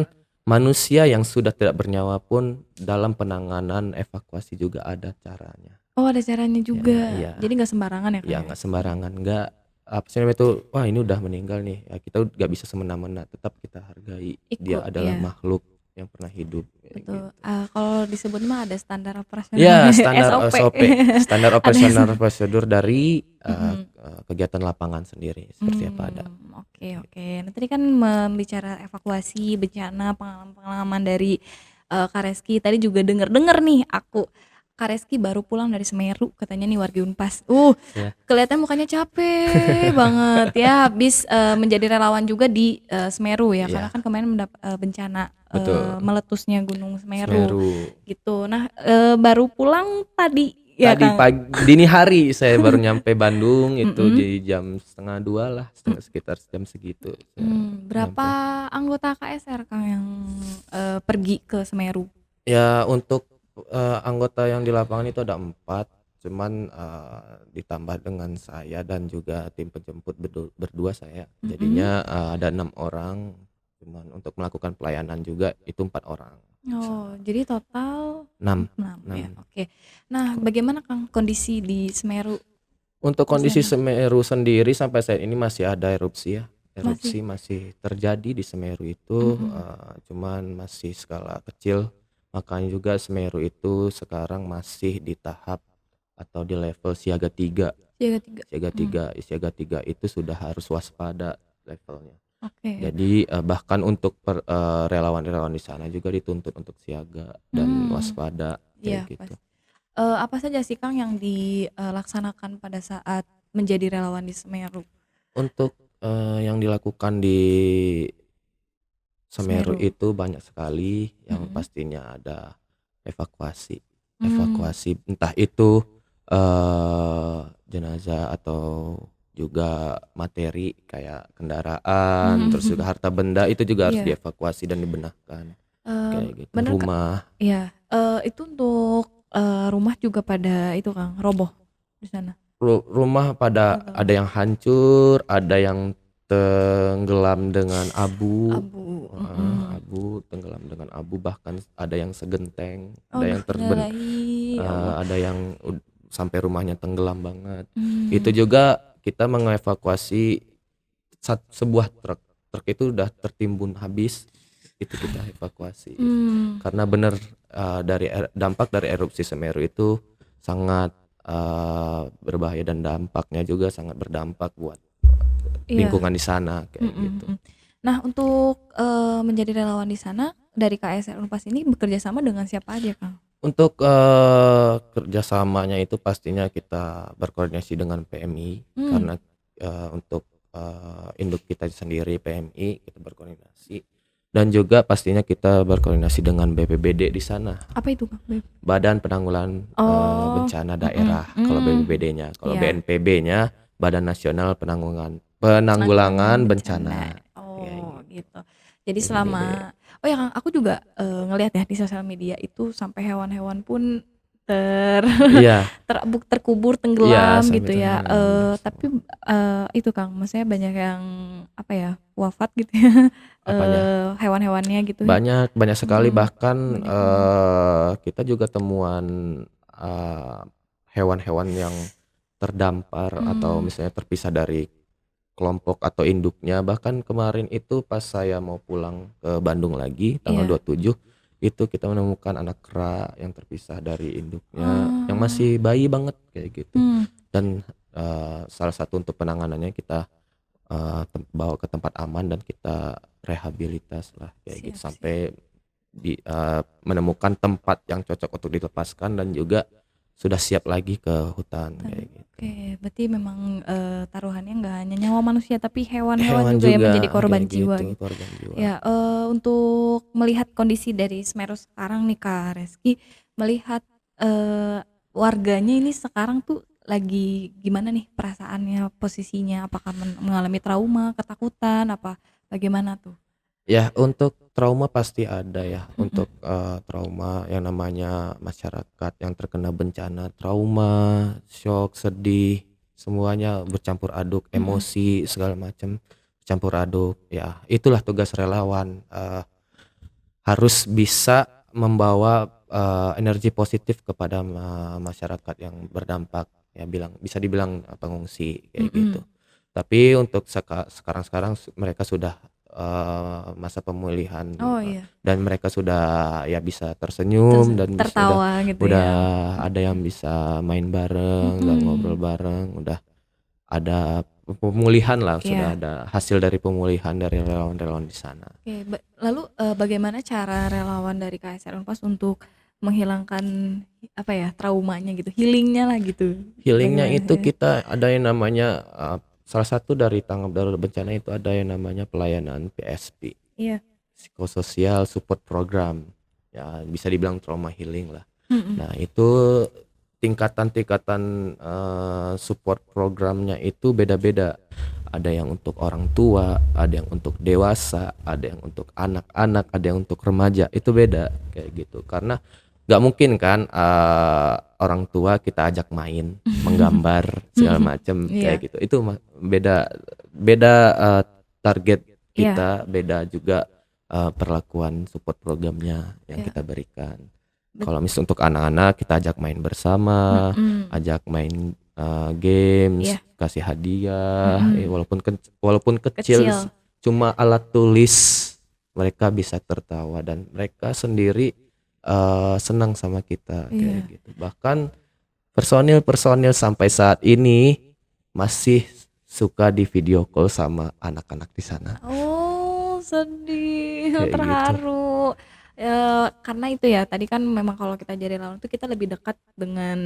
manusia yang sudah tidak bernyawa pun dalam penanganan evakuasi juga ada caranya. oh ada caranya Ya, juga, iya, jadi nggak sembarangan ya, Kak, ya ya? nggak sembarangan, nggak apa sih namanya itu, wah ini udah meninggal nih, ya kita nggak bisa semena-mena, tetap kita hargai dia Ikut, adalah iya, makhluk yang pernah hidup kayak betul, gitu. kalau disebut mah ada standar Ya, operasionalnya standar SOP. SOP, standar Ada operasional prosedur dari mhm. kegiatan lapangan sendiri seperti apa ada. Oke oke. Nah tadi kan membicara evakuasi, bencana, pengalaman-pengalaman dari, Kak Reski, tadi juga denger-denger nih aku, Kak Reski baru pulang dari Semeru katanya nih wargi Unpas. Ya, Kelihatan mukanya capek banget ya habis, menjadi relawan juga di, Semeru ya karena iya, kan kemarin bencana, betul. meletusnya Gunung Semeru Semeru. gitu. Nah, baru pulang tadi ya Tadi Kang? dini hari saya baru nyampe Bandung itu Mhm. jadi jam setengah dua lah, sekitar jam segitu saya Berapa nyampe. anggota KSR Kang yang, pergi ke Semeru? Ya untuk anggota yang di lapangan itu ada 4, cuman ditambah dengan saya dan juga tim penjemput berdua saya. Mhm. Jadinya ada 6 orang, cuman untuk melakukan pelayanan juga itu 4 orang di Oh, sana. jadi total 6, 6 ya, 6. oke. Nah, bagaimana Kang kondisi di Semeru Untuk di kondisi sana? Semeru sendiri sampai saat ini masih ada erupsi ya, Masih? erupsi masih terjadi di Semeru itu, Mhm. cuman masih skala kecil, makanya juga Semeru itu sekarang masih di tahap atau di level siaga 3. Siaga 3? Siaga 3 itu sudah harus waspada levelnya. Oke. Jadi, bahkan untuk relawan-relawan di sana juga dituntut untuk siaga dan Mmm, waspada iya kayak pas gitu. apa saja sih Kang yang dilaksanakan pada saat menjadi relawan di Semeru? Untuk, yang dilakukan di Semeru Semeru? itu banyak sekali, yang Mhm. pastinya ada evakuasi. Mmm, Evakuasi entah itu, jenazah atau juga materi kayak kendaraan, terus juga harta benda itu juga harus iya, dievakuasi dan dibenahkan, kayak gitu. bener Kak Rumah, iya, itu untuk, rumah juga pada itu Kang, roboh di sana? rumah pada Atau ada yang hancur, ada yang tenggelam dengan abu. abu? Heeh, abu, tenggelam dengan abu, bahkan ada yang segenteng, ada Aduh yang innalillahi, ya Allah. ada yang sampai rumahnya tenggelam banget. Itu Mmm, juga kita mengevakuasi sebuah truk. Truk itu udah tertimbun habis, itu kita evakuasi. mmm, Karena bener dari dampak dari erupsi Semeru itu sangat berbahaya dan dampaknya juga sangat berdampak buat iya, lingkungan di sana kayak mhm gitu. mhm. Nah untuk, menjadi relawan di sana dari KSR Unpas ini bekerja sama dengan siapa aja, Kang? Untuk, kerjasamanya itu pastinya kita berkoordinasi dengan PMI Mmm, karena, untuk, induk kita sendiri PMI kita berkoordinasi, dan juga pastinya kita berkoordinasi dengan BPBD di sana, apa itu, Kang? Badan Penanggulangan, Oh, Bencana mhm, Daerah kalau BPBD-nya. Kalau iya, BNPB-nya Badan Nasional penanggulangan Penanggulangan bencana. Bencana, kayak Oh, gitu. Jadi kayak gini deh. selama oh ya Kang, aku juga ngelihat ya di sosial media itu sampai hewan-hewan pun ter Iya, terkubur iya tenggelam sampai gitu ya. tenggelam Tapi semua. itu Kang, maksudnya banyak yang apa ya, wafat gitu ya, Apanya? hewan-hewannya gitu. Banyak banyak sekali Mhm, bahkan, banyak banget. kita juga temuan, eee, hewan-hewan yang terdampar atau Mmm, misalnya terpisah dari kelompok atau induknya. Bahkan kemarin itu pas saya mau pulang ke Bandung lagi tanggal iya. 27, itu kita menemukan anak kera yang terpisah dari induknya, yang Oh, masih bayi banget kayak gitu. mmm, Dan, salah satu untuk penanganannya kita, bawa ke tempat aman dan kita rehabilitas lah kayak gitu siap siap. sampai menemukan tempat yang cocok untuk dilepaskan dan juga sudah siap lagi ke hutan Kan kayak gitu. oke, berarti memang, taruhannya nggak hanya nyawa manusia, tapi hewan-hewan Hewan juga ya juga menjadi kayak korban jiwa gitu, gitu. korban jiwa. Ya, untuk melihat kondisi dari Semeru sekarang nih Kak Reski, melihat, warganya ini sekarang tuh lagi gimana nih perasaannya, posisinya? Apakah mengalami trauma, ketakutan, apa bagaimana tuh? Ya untuk trauma pasti ada ya, Mhm, untuk, trauma yang namanya masyarakat yang terkena bencana, trauma, syok, sedih, semuanya bercampur aduk, mhm. emosi segala macam campur aduk. Ya itulah tugas relawan, harus bisa membawa, energi positif kepada masyarakat yang berdampak, ya bisa dibilang, pengungsi kayak gitu. Mhm. Tapi untuk sekarang-sekarang mereka sudah, masa pemulihan, Oh iya, dan mereka sudah ya bisa tersenyum dan bisa tertawa gitu udah ya? ada yang bisa main bareng dan ngobrol Mhm, bareng, udah ada pemulihan lah, sudah iya. ada hasil dari pemulihan dari relawan-relawan di sana. Oke, lalu, bagaimana cara relawan dari KSR Unpas untuk menghilangkan, apa ya, traumanya gitu, healing-nya lah gitu, Healing-nya bagaimana itu ya? kita ada yang namanya, salah satu dari tanggap darurat bencana itu ada yang namanya pelayanan PSP, Iya, Psikosocial Support Program, ya bisa dibilang trauma healing lah. mhm, Nah itu tingkatan-tingkatan, support programnya itu beda-beda. Ada yang untuk orang tua, ada yang untuk dewasa, ada yang untuk anak-anak, ada yang untuk remaja, itu beda kayak gitu. Karena nggak mungkin kan, orang tua kita ajak main, menggambar segala mhm, macam iya kayak gitu. Itu beda beda, target iya, kita, beda juga, perlakuan support programnya yang iya, kita berikan. bet Kalau misal untuk anak-anak kita ajak main bersama, mhm, ajak main, games, iya, kasih hadiah, mhm, walaupun kecil kecil, cuma alat tulis, mereka bisa tertawa dan mereka sendiri, senang sama kita kayak iya. gitu. Bahkan personil-personil sampai saat ini masih suka di video call sama anak-anak di sana, Oh, sedih, kayak gitu. terharu. Karena itu ya, tadi kan memang kalau kita jadi relawan itu kita lebih dekat dengan,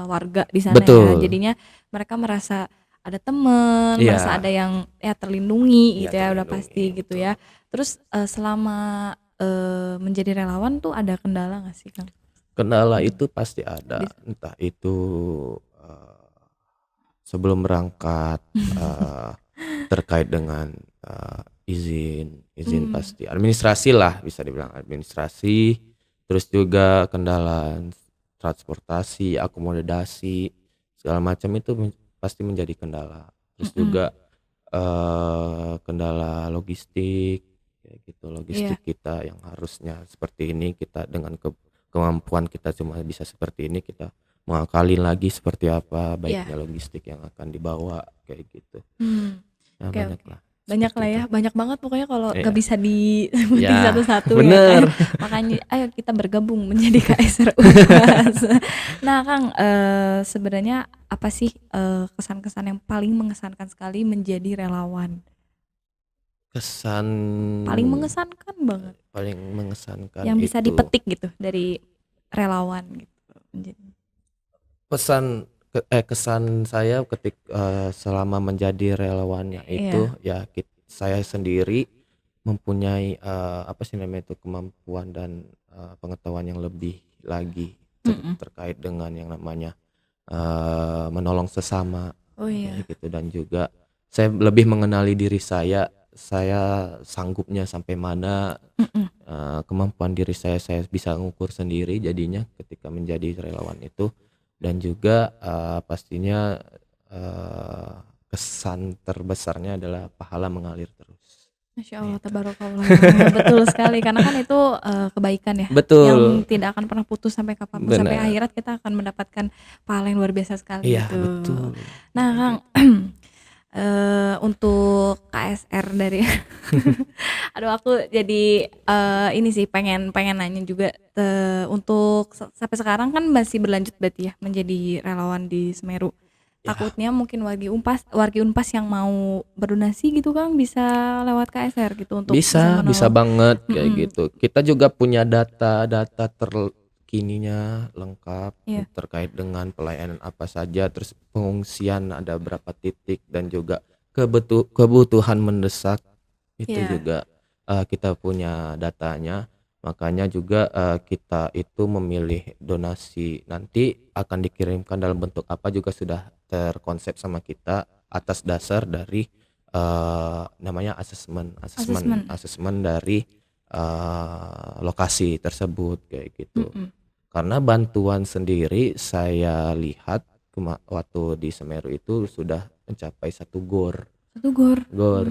warga di sana ya. Betul, Jadinya mereka merasa ada teman, merasa iya ada yang ya terlindungi iya gitu ya, udah terlindungi, pasti gitu betul. ya. Terus, selama, menjadi relawan tuh ada kendala nggak sih, Kang? Kendala Mmm, itu pasti ada, dis entah itu, eee, sebelum berangkat, eee, terkait dengan, izin izin mmm, pasti administrasi lah bisa dibilang administrasi, terus juga kendala transportasi, akomodasi, segala macam itu pasti menjadi kendala. Terus juga, mhm, kendala logistik, kayak gitu, logistik iya, kita yang harusnya seperti ini kita dengan kemampuan kita cuma bisa seperti ini, kita mengakalin lagi seperti apa iya, baiknya logistik yang akan dibawa kayak gitu. mmm. Nah Oke oke. banyaklah Banyak seperti lah itu. ya, banyak banget pokoknya kalau nggak Iya, bisa disebutin iya satu-satu ya bener. Kak. Makanya ayo kita bergabung menjadi KSR Unpas. Nah Kang, sebenarnya apa sih, kesan-kesan yang paling mengesankan sekali menjadi relawan? Kesan Paling mengesankan banget, paling mengesankan yang bisa itu dipetik gitu dari relawan gitu kesan saya selama menjadi relawannya itu iya, ya saya sendiri mempunyai, apa sih namanya itu, kemampuan dan, pengetahuan yang lebih lagi mhm. terkait dengan yang namanya, menolong sesama Oh kayak iya, gitu dan juga saya lebih mengenali diri saya saya sanggupnya sampai mana, Mhm. kemampuan diri saya bisa ngukur sendiri jadinya ketika menjadi relawan itu, dan juga, pastinya, eee, kesan terbesarnya adalah pahala mengalir terus, Masya Allah, gitu. tabarakallah. Betul sekali, karena kan itu, kebaikan ya, yang Betul, tidak akan pernah putus sampai kapanpun, sampai bener. akhirat kita akan mendapatkan pahala yang luar biasa sekali Iya gitu. betul, Nah kayak Kang, gitu. untuk KSR dari aduh aku jadi, ini sih pengen pengen nanya juga, untuk sampai sekarang kan masih berlanjut berarti ya menjadi relawan di Semeru. Ya, Takutnya mungkin wargi Unpas yang mau berdonasi gitu Kang, bisa lewat KSR gitu untuk bisa bisa menolong. banget kayak Mhm, gitu. Kita juga punya data-data terkininya lengkap iya terkait dengan pelayanan apa saja, terus pengungsian ada berapa titik, dan juga kebutuhan mendesak itu iya, juga, kita punya datanya. Makanya juga, kita itu memilih donasi nanti akan dikirimkan dalam bentuk apa juga sudah terkonsep sama kita atas dasar dari, namanya asesmen asesmen asesmen. asesmen dari, lokasi tersebut kayak gitu. Mhm, Karena bantuan sendiri saya lihat waktu di Semeru itu sudah mencapai satu gor. 1 gor. Gor,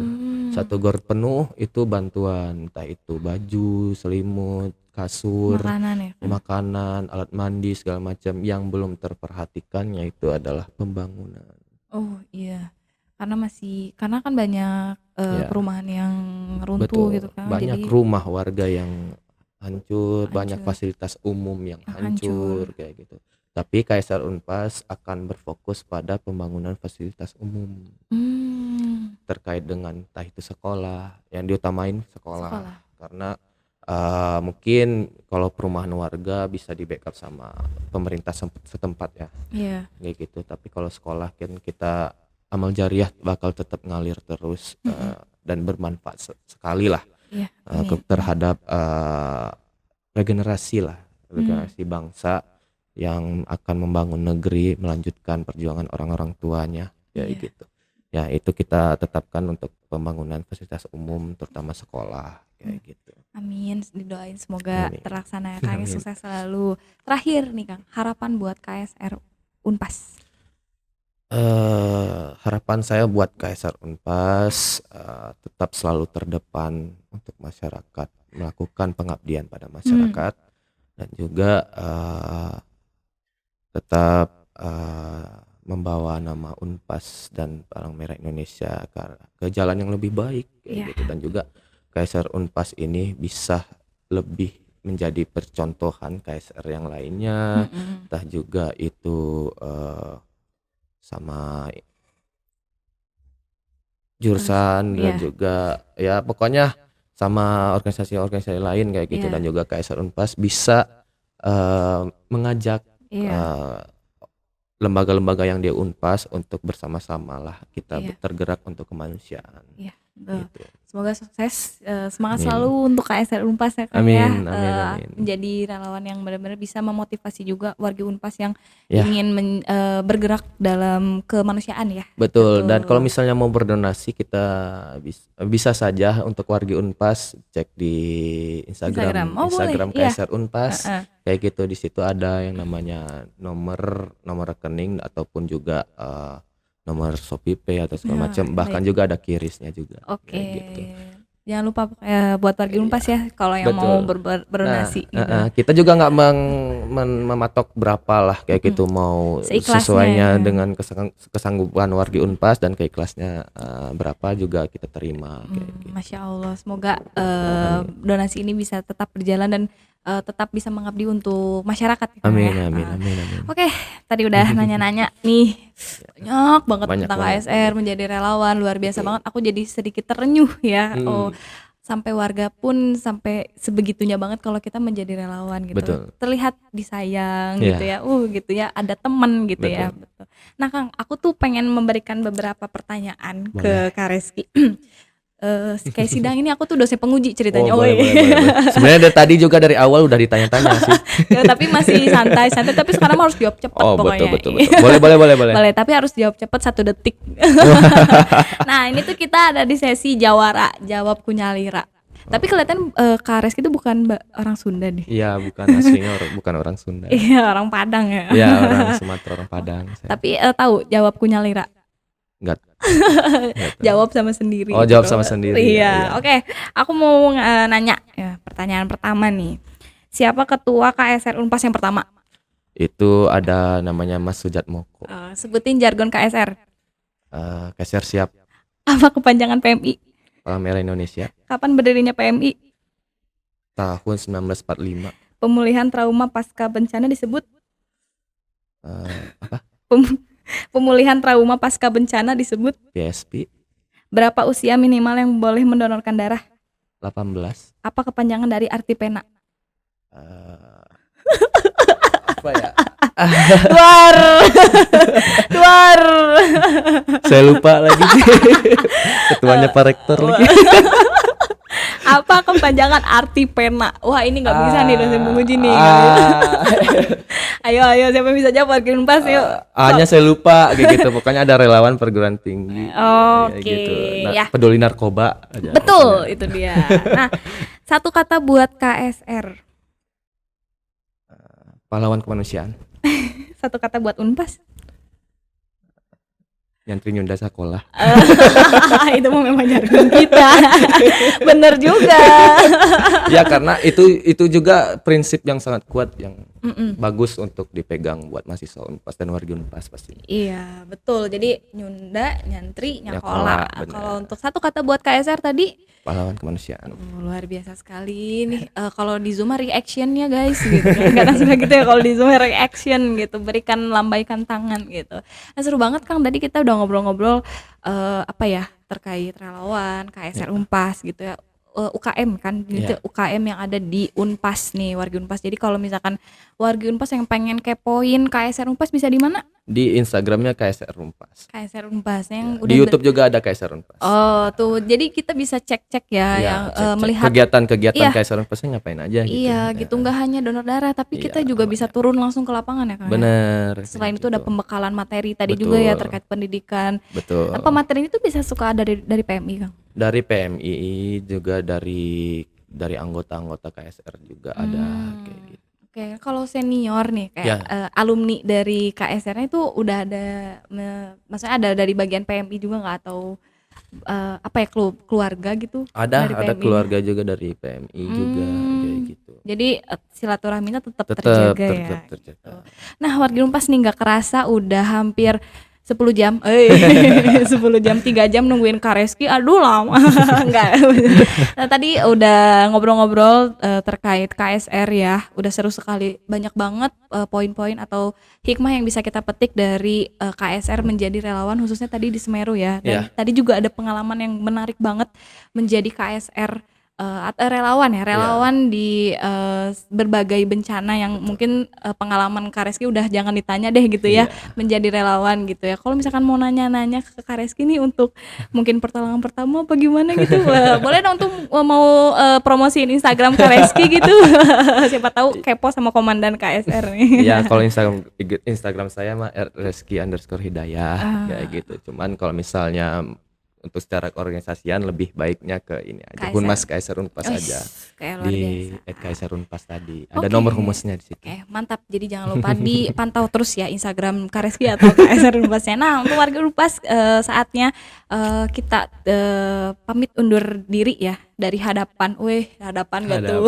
satu gor penuh itu bantuan, entah itu baju, selimut, kasur, Makanan ya Kang? makanan, alat mandi, segala macam. Yang belum terperhatikan yaitu adalah pembangunan. Oh iya, karena kan banyak, Ya, perumahan yang runtuh gitu betul. kan, Banyak jadi rumah warga yang hancur, banyak hancur, fasilitas umum yang yang hancur. hancur kayak gitu. Tapi KSR Unpas akan berfokus pada pembangunan fasilitas umum Mmm, terkait dengan entah itu sekolah, yang diutamain sekolah. sekolah. Karena mungkin kalau perumahan warga bisa di-backup sama pemerintah setempat ya, Iya, kayak gitu. Tapi kalau sekolah kan kita amal jariah bakal tetap ngalir terus, mhm, dan bermanfaat sekali lah, iya, amin amin. terhadap, regenerasi lah, Mmm, regenerasi bangsa yang akan membangun negeri, melanjutkan perjuangan orang-orang tuanya, kayak iya, gitu. Ya itu kita tetapkan untuk pembangunan fasilitas umum terutama sekolah, mmm, kayak gitu. amin, didoain semoga Amin. terlaksana ya Kang, Amin. sukses selalu. Terakhir nih Kang, harapan buat KSR Unpas. Harapan saya buat Kaisar Unpas, tetap selalu terdepan untuk masyarakat, melakukan pengabdian pada Mmm, masyarakat, dan juga, tetap, membawa nama Unpas dan Palang Merah Indonesia ke jalan yang lebih baik kayak iya, gitu, dan juga Kaisar Unpas ini bisa lebih menjadi percontohan KSR yang lainnya, mhm, entah juga itu, sama terus jurusan, dan iya juga ya pokoknya sama organisasi-organisasi lain kayak gitu, dan iya juga KSR Unpas bisa, mengajak, iya eee, lembaga-lembaga yang di Unpas untuk bersama-samalah kita iya. tergerak untuk kemanusiaan, Iya, betul. gitu. Semoga sukses, semangat Amin. selalu untuk KSR Unpas ya, Kang, ya, Amin amin amin. menjadi relawan yang benar-benar bisa memotivasi juga warga Unpas yang Ya, ingin bergerak dalam kemanusiaan ya. betul, dan kalau Betul. misalnya mau berdonasi kita bisa saja untuk wargi Unpas cek di Instagram, Instagram oh boleh, Instagram iya, KSR Unpas, heeh, kayak gitu. Di situ ada yang namanya nomor nomor rekening ataupun juga, nomor ShopeePay atau segala nah, macam, bahkan baik, juga ada QRIS-nya juga, oke. kayak gitu. Jangan lupa buat warga Iya. Unpas ya kalau yang mau Betul. Nah, berdonasi gitu. kita juga nggak mematok berapa lah kayak Mhm, gitu, mau seikhlasnya ya. sesuainya dengan kesanggupan wargi Unpas dan keiklasnya, berapa juga kita terima kayak gitu. Masya Allah, semoga, Amin. donasi ini bisa tetap berjalan dan, tetap bisa mengabdi untuk masyarakat ya, Kang, ya, Amin amin heeh. amin amin. Oke, tadi udah nanya-nanya nih, banyak banget Banyak tentang banget KSR, ini, menjadi relawan, luar biasa betul. banget, aku jadi sedikit terenyuh ya, oh, Mhm, sampai warga pun sampai sebegitunya banget kalau kita menjadi relawan gitu, betul. terlihat disayang gitu Iya, ya, gitu ya, ada temen gitu ya, betul. betul. Nah, Kang, aku tuh pengen memberikan beberapa pertanyaan Boleh. ke Kak Reski. kayak sidang ini aku tuh dosen penguji ceritanya. Oh, boleh, Woi. boleh, boleh, boleh. Sebenarnya dari tadi juga dari awal udah ditanya-tanya sih. Ya, tapi masih santai-santai, tapi sekarang harus jawab cepet Oh, betul, pokoknya. betul, betul. Boleh, boleh, boleh, boleh. Boleh, tapi harus jawab cepet 1 detik. Nah, ini tuh kita ada di sesi Jawara, jawab kunyalira. Tapi kelihatan Kak Reski itu bukan orang Sunda deh. Iya, bukan aslinya bukan orang Sunda. Iya, orang Padang ya. Iya, orang Sumatera, orang Padang. Tapi tahu jawab kunyalira. Enggak. Jawab sama sendiri. Oh, jawab sama sendiri. Iya. Oke, aku mau nanya ya, pertanyaan pertama nih. Siapa ketua KSR Unpas yang pertama? Itu ada namanya Mas Sujat Moko. Sebutin jargon KSR. KSR siap. Apa kepanjangan PMI? Palang Merah Indonesia. Kapan berdirinya PMI? Tahun 1945. Pemulihan trauma pasca bencana disebut? Apa? Pemulihan trauma pasca bencana disebut? PSP. Berapa usia minimal yang boleh mendonorkan darah? 18. Apa kepanjangan dari arti pena? Apa ya? Luar. Saya lupa lagi. Ketuanya Pak Rektor lagi. Apa kepanjangan arti pena? Wah, ini nggak bisa nih dosen penguji nih. Ayo siapa yang bisa jawab Wargi Unpas yuk. Hanya saya lupa kayak gitu. Pokoknya ada relawan perguruan tinggi. Oke, gitu. ya. Peduli narkoba aja. Betul, itu dia. Nah, 1 kata buat KSR. Pahlawan kemanusiaan. 1 kata buat Unpas. Nyantri nyunda sekolah. Itu memang jargon kita. Bener juga. Ya, karena itu juga prinsip yang sangat kuat yang bagus untuk dipegang buat mahasiswa Unpas dan warga Unpas pastinya. Iya, betul. Jadi nyunda, nyantri, nyakola. Nyakola, bener. Kalau untuk 1 kata buat KSR tadi, Pahlawan kemanusiaan. luar biasa sekali nih. Kalau di Zoom reactionnya guys gitu kan. Kadang suka gitu ya kalau di Zoom reaction gitu, berikan lambaikan tangan gitu. Nah, seru banget Kang, tadi kita udah ngobrol-ngobrol apa ya, terkait relawan KSR Unpas gitu ya. UKM kan, gitu, UKM yang ada di Unpas nih, wargi Unpas. Jadi kalau misalkan wargi Unpas yang pengen kepoin KSR Unpas bisa di mana? Di Instagramnya KSR Unpas. KSR Unpas yang Di YouTube juga ada KSR Unpas. Oh, tuh. Jadi kita bisa cek-cek ya, yang cek-cek melihat kegiatan-kegiatan Iya. KSR Unpasnya ngapain aja gitu. Iya, gitu. Nggak hanya donor darah, tapi Iya, kita juga bisa turun langsung ke lapangan ya, Kang. Bener. Selain itu gitu. ada pembekalan materi tadi juga ya Betul. terkait pendidikan. Betul. Apa materi itu bisa suka dari PMI, Kang? Dari PMI juga dari anggota-anggota KSR juga ada kayak gitu. Oke, kalau senior nih kayak Ya. alumni dari KSR-nya itu udah ada maksudnya ada dari bagian PMI juga nggak, atau apa ya, keluarga gitu dari Ada PMI? keluarga juga dari PMI juga kayak gitu. Jadi silaturahminya tetap Tetap terjaga ya. terjaga. Nah, wargi Unpas nih nggak kerasa udah hampir 10 jam. 10 jam, 3 jam nungguin Kak Reski. Aduh lama. Enggak. Nah, tadi udah ngobrol-ngobrol terkait KSR ya. Udah seru sekali. Banyak banget poin-poin atau hikmah yang bisa kita petik dari KSR menjadi relawan, khususnya tadi di Semeru ya. Dan tadi juga ada pengalaman yang menarik banget menjadi KSR relawan di berbagai bencana yang mungkin pengalaman Kak Reski udah jangan ditanya deh gitu ya, menjadi relawan gitu ya. Kalau misalkan mau nanya-nanya ke Kak Reski nih untuk mungkin pertolongan pertama apa gimana gitu, boleh dong tuh mau promosiin Instagram Kak Reski gitu. Siapa tahu kepo sama komandan KSR nih. Ya, kalau Instagram saya mah @reski_hidayah kayak gitu. Cuman kalau misalnya untuk secara keorganisasian lebih baiknya ke ini aja, Humas KSR Unpas aja. Di @KSR Unpas tadi. Ada nomor humusnya di situ. Oke, mantap. Jadi jangan lupa dipantau terus ya Instagram Kak Reski atau KSR Unpasnya. Nah, untuk warga Unpas saatnya kita pamit undur diri ya dari hadapan. Hadapan gak tuh?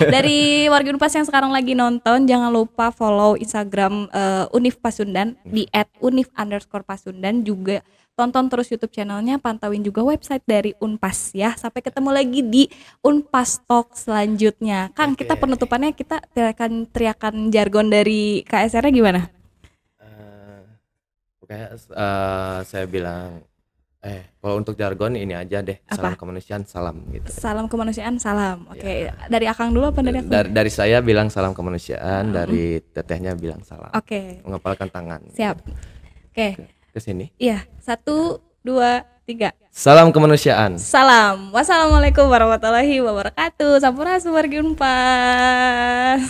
Dari warga Unpas yang sekarang lagi nonton, jangan lupa follow Instagram Univ Pasundan di @univ_pasundan, juga tonton terus YouTube channelnya, pantauin juga website dari Unpas ya. Sampai ketemu lagi di Unpas Talk selanjutnya. Kang, kita penutupannya kita teriakan jargon dari KSR-nya gimana? Kayak saya bilang kalau untuk jargon ini aja deh. Salam kemanusiaan, salam gitu. Salam kemanusiaan, salam. Oke. Dari Akang dulu apa dari aku? Dari saya bilang salam kemanusiaan, dari tetehnya bilang salam. Oke. Mengepalkan tangan. Siap. Oke. Ke sini. Iya, 1, 2, 3. Salam kemanusiaan. Salam. Wassalamualaikum warahmatullahi wabarakatuh. Sampurasun wargi Unpas.